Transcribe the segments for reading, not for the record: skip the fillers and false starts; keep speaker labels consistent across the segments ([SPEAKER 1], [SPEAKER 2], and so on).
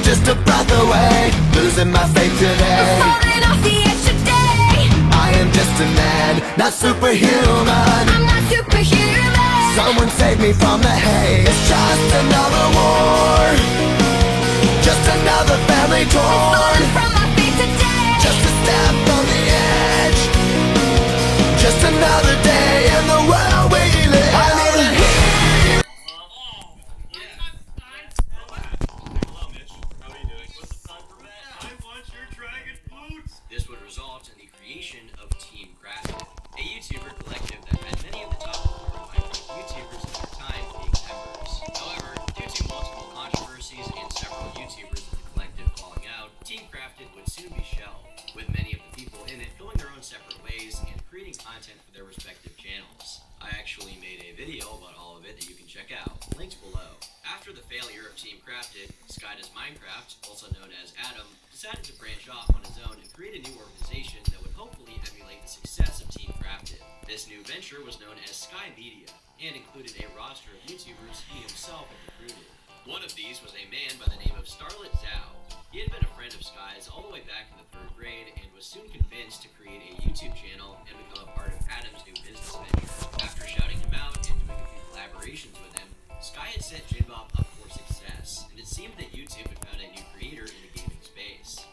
[SPEAKER 1] just a breath away, losing my faith today.
[SPEAKER 2] Falling off the edge today.
[SPEAKER 1] I am just a man, not superhuman.
[SPEAKER 2] I'm not superhuman.
[SPEAKER 1] Someone save me from the hate. It's just another war, just another family torn.
[SPEAKER 2] Falling from my feet today.
[SPEAKER 1] Just a step from the edge, just another day in the world we live. I need a hero.
[SPEAKER 3] This would result in the creation of Team Crafted, a YouTuber collective that had many of the top performing Minecraft YouTubers of their time being members. However, due to multiple controversies and several YouTubers in the collective falling out, Team Crafted would soon be shelved, with many of the people in it going their own separate ways and creating content for their respective channels. I actually made a video about all of it that you can check out, linked below. After the failure of Team Crafted, Skydoes Minecraft, also known as Adam, decided to branch off on his own and create a new organization that would hopefully emulate the success of Team Crafted. This new venture was known as Sky Media, and included a roster of YouTubers he himself had recruited. One of these was a man by the name of Starlet Zhao. He had been a friend of Sky's all the way back in the 3rd grade, and was soon convinced to create a YouTube channel and become a part of Adam's new business venture. After shouting him out and doing a few collaborations with him, Sky had set Jinbob up for success, and it seemed that YouTube had found a new creator in the gaming space.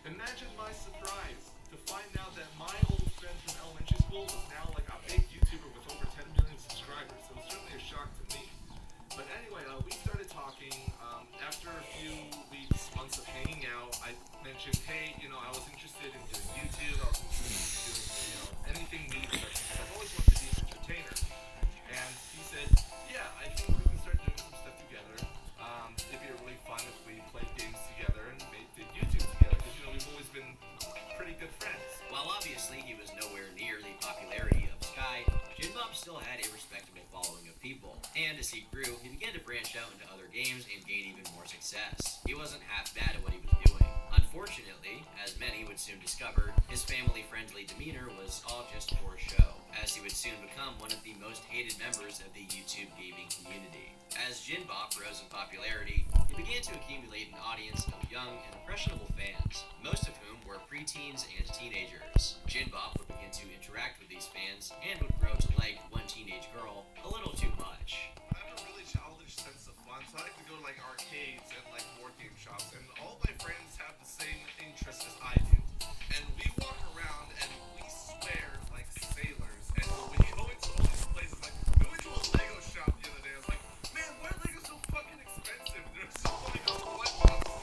[SPEAKER 4] Imagine my surprise to find out that my old friend from elementary school was now like a big YouTuber with over 10 million subscribers. So it was certainly a shock to me. But anyway, we started talking. After a few weeks, months of hanging out, I mentioned, hey, I was interested in doing YouTube. I was interested in doing, anything media. I've always wanted to be an entertainer. And he said, yeah, I think we can start doing some stuff together. It'd be really fun if we played games together and did YouTube together. Because, we've always been pretty good friends.
[SPEAKER 3] While obviously he was nowhere near the popularity of Sky, Jinbob still had a respectable following of people. And as he grew, he began to branch out into other games and gain even more success. He wasn't half bad at what he was doing. Unfortunately, as many would soon discover, his family-friendly demeanor was all just for show, as he would soon become one of the most hated members of the YouTube gaming community. As Jinbob rose in popularity, he began to accumulate an audience of young and impressionable fans, most of whom were preteens and teenagers. Jinbob would begin to interact with these fans and would grow to like one teenage girl a little too much.
[SPEAKER 4] I have a really childish sense of fun, so I like to go to arcades and board game shops, and all my friends have the same interests as I do. And we walk around and we swear like sailors. And when you go into all these places, we went to a Lego shop the other day. I was like, man, why are Legos so fucking expensive? There's so many what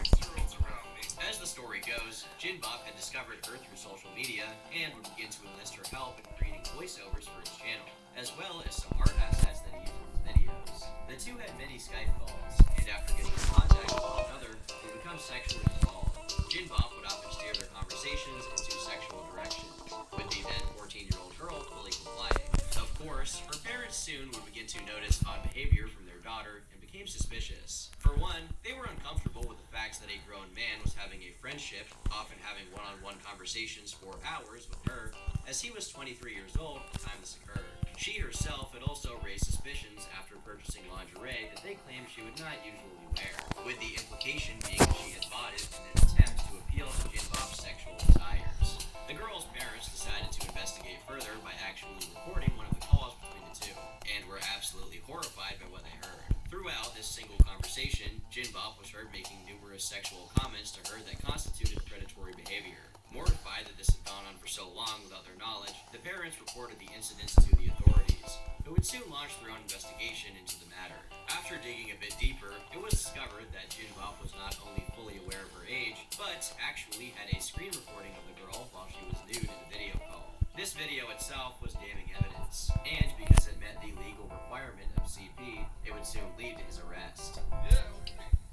[SPEAKER 4] 6-year-olds around me.
[SPEAKER 3] As the story goes, Jinbob had discovered her through social media and would begin to enlist her help in creating voiceovers for his channel, as well as some art assets that he used in his videos. The two had many Skype calls, and after getting in contact with one another, would become sexually involved. Jinbob would often steer their conversations into sexual directions, with the then 14-year-old girl fully complying. Of course, her parents soon would begin to notice odd behavior from their daughter and became suspicious. For one, they were uncomfortable with the facts that a grown man was having a friendship, often having one-on-one conversations for hours with her, as he was 23 years old at the time this occurred. She herself had also raised suspicions after purchasing lingerie that they claimed she would not usually wear, with the implication being that she had bought it in an attempt to appeal to Jinbob's sexual desires. The girl's parents decided to investigate further by actually recording one of the calls between the two, and were absolutely horrified by what they heard. Throughout this single conversation, Jinbob was heard making numerous sexual comments to her that constituted predatory behavior. Mortified that this had gone on for so long without their knowledge, the parents reported the incidents to the authorities, who would soon launch their own investigation into the matter. After digging a bit deeper, it was discovered that Jinbob was not only fully aware of her age, but actually had a screen recording of the girl while she was nude in a video call. This video itself was damning evidence, and because it met the legal requirement of CP, it would soon lead to his arrest.
[SPEAKER 4] Yeah,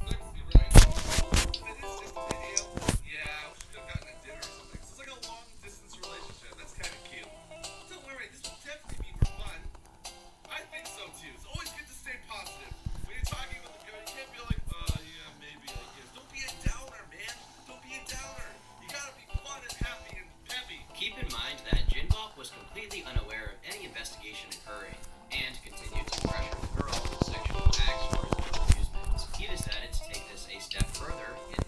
[SPEAKER 4] sexy, right? It is just a video. Yeah, we should have gotten a dinner or something. It's like a long-distance relationship. That's kind of cute. Don't worry, this will definitely be for fun. I think so, too. It's always good to stay positive. When you're talking with a girl, you can't be like, yeah, maybe, I guess. Don't be a downer, man. Don't be a downer. You gotta be fun and happy and peppy.
[SPEAKER 3] Keep in mind that Jinbob was completely unaware of any investigation occurring, and continued to pressure the girl with sexual acts for his own amusement. He decided to take this a step further and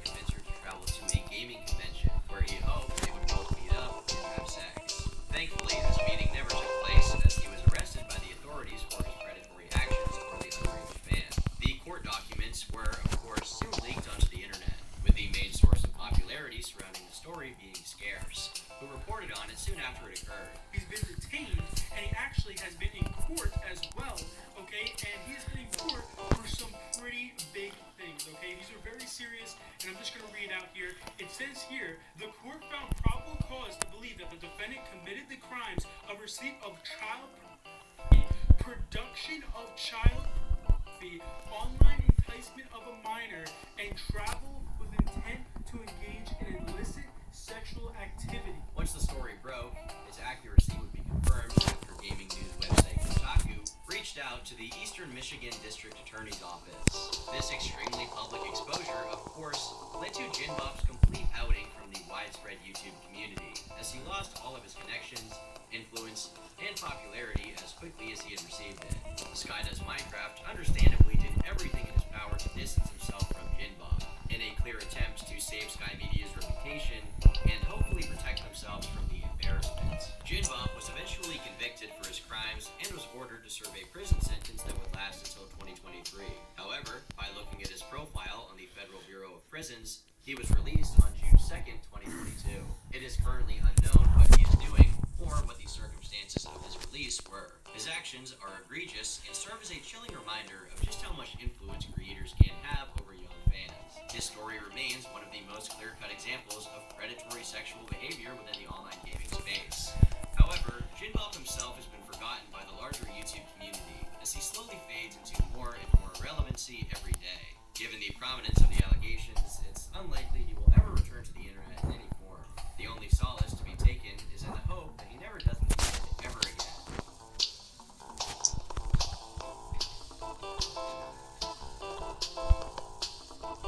[SPEAKER 3] occurred.
[SPEAKER 5] He's been detained, and he actually has been in court as well, okay? And he has been in court for some pretty big things, okay? These are very serious, and I'm just going to read out here. It says here, the court found probable cause to believe that the defendant committed the crimes of receipt of child production of child pornography, online enticement of a minor, and travel with intent to engage in illicit sexual activity.
[SPEAKER 3] Once the story broke, its accuracy would be confirmed after gaming news website Kotaku reached out to the Eastern Michigan District Attorney's Office. This extremely public exposure, of course, led to Jin Bop's complete outing from the widespread YouTube community, as he lost all of his connections, influence, and popularity as quickly as he had received it. Sky Does Minecraft understandably did everything in his power to distance himself from Jin Bop, in a clear attempt to save Sky Media's reputation and hopefully protect themselves from the embarrassment. Jin Bop was eventually convicted for his crimes and was ordered to serve a prison sentence that would last until 2023. However, by looking at his profile on the Federal Bureau of Prisons, he was released on June 2nd, 2022. It is currently unknown what he is doing or what the circumstances of his release were. His actions are egregious and serve as a chilling reminder of just how much influence creators can have over young fans. His story remains one of the most clear-cut examples of predatory sexual behavior within the online gaming space. However, Jin Bop himself has been forgotten by the larger YouTube community as he slowly fades into more and more irrelevancy every day. Given the prominence of the allegations, it's unlikely he will ever return to the internet in any form. The only solace to be taken is in the hope that he never does anything ever again.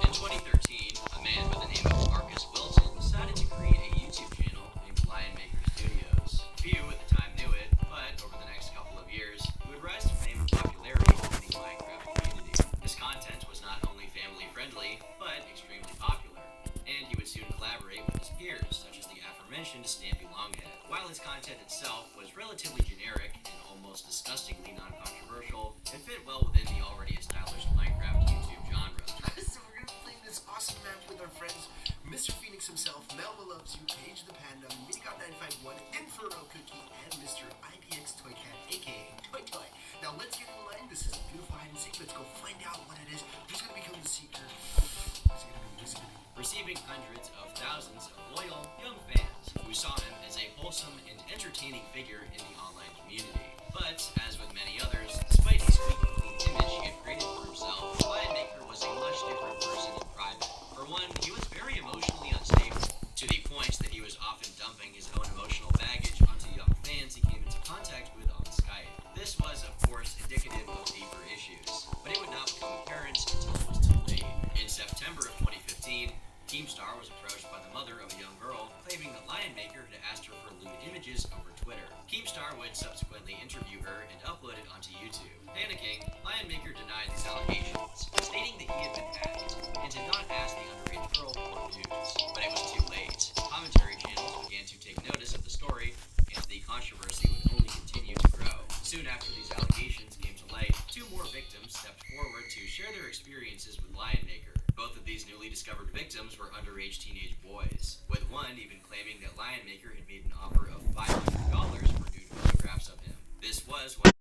[SPEAKER 3] In 2013, a man by the name of Marcus Wilson decided to create a YouTube channel named Lion Maker Studios. Few at the time knew it, but over the next couple of years, he would rise to fame and popularity within the Minecraft community. His content was not only family-friendly, but extremely popular, and he would soon collaborate with his peers, such as the aforementioned Stampy Longhead. While his content itself was relatively generic and almost disgustingly non-controversial, it fit well within the already established Minecraft YouTube genre.
[SPEAKER 6] So we're gonna play this awesome map with our friends, Mr. Phoenix himself, Melba Loves You, Cage the Panda, Minigod951, Inferno Cookie, and Mr. IPX Toy Cat, aka Toy Toy. Now let's get in line. This is a beautiful hide and seek. Let's go find out what it is. Who's gonna become the seeker? Who's it gonna be?
[SPEAKER 3] Receiving hundreds of thousands of loyal, young fans who saw him as a wholesome and entertaining figure in the online community. But, as with many others, despite the squeaky clean image he had created for himself, Lion Maker was a much different person in private. For one, he was very emotionally unstable, to the point that he was often dumping his own emotional baggage onto young fans he came into contact with on Skype. This was, of course, indicative of deeper issues, but it would not become apparent until it was too late. In September of 2015, Keemstar was approached by the mother of a young girl, claiming that Lion Maker had asked her for lewd images over Twitter. Keemstar would subsequently interview her and upload it onto YouTube. Panicking, Lion Maker denied these allegations, stating that he had been hacked and did not ask the underage girl for nudes. But it was too late. Commentary channels began to take notice of the story, and the controversy would only continue to grow. Soon after these allegations came to light, two more victims stepped forward to share their experiences with Lion Maker. Both of these newly discovered victims were underage teenage boys, with one even claiming that Lion Maker had made an offer of $500 for nude photographs of him. This was what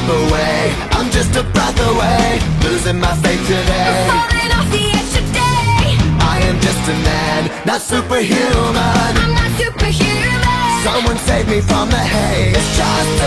[SPEAKER 1] away, I'm just a breath away, losing my faith today.
[SPEAKER 2] Falling off the edge today.
[SPEAKER 1] I am just a man, not superhuman.
[SPEAKER 2] I'm not superhuman.
[SPEAKER 1] Someone save me from the haze. It's just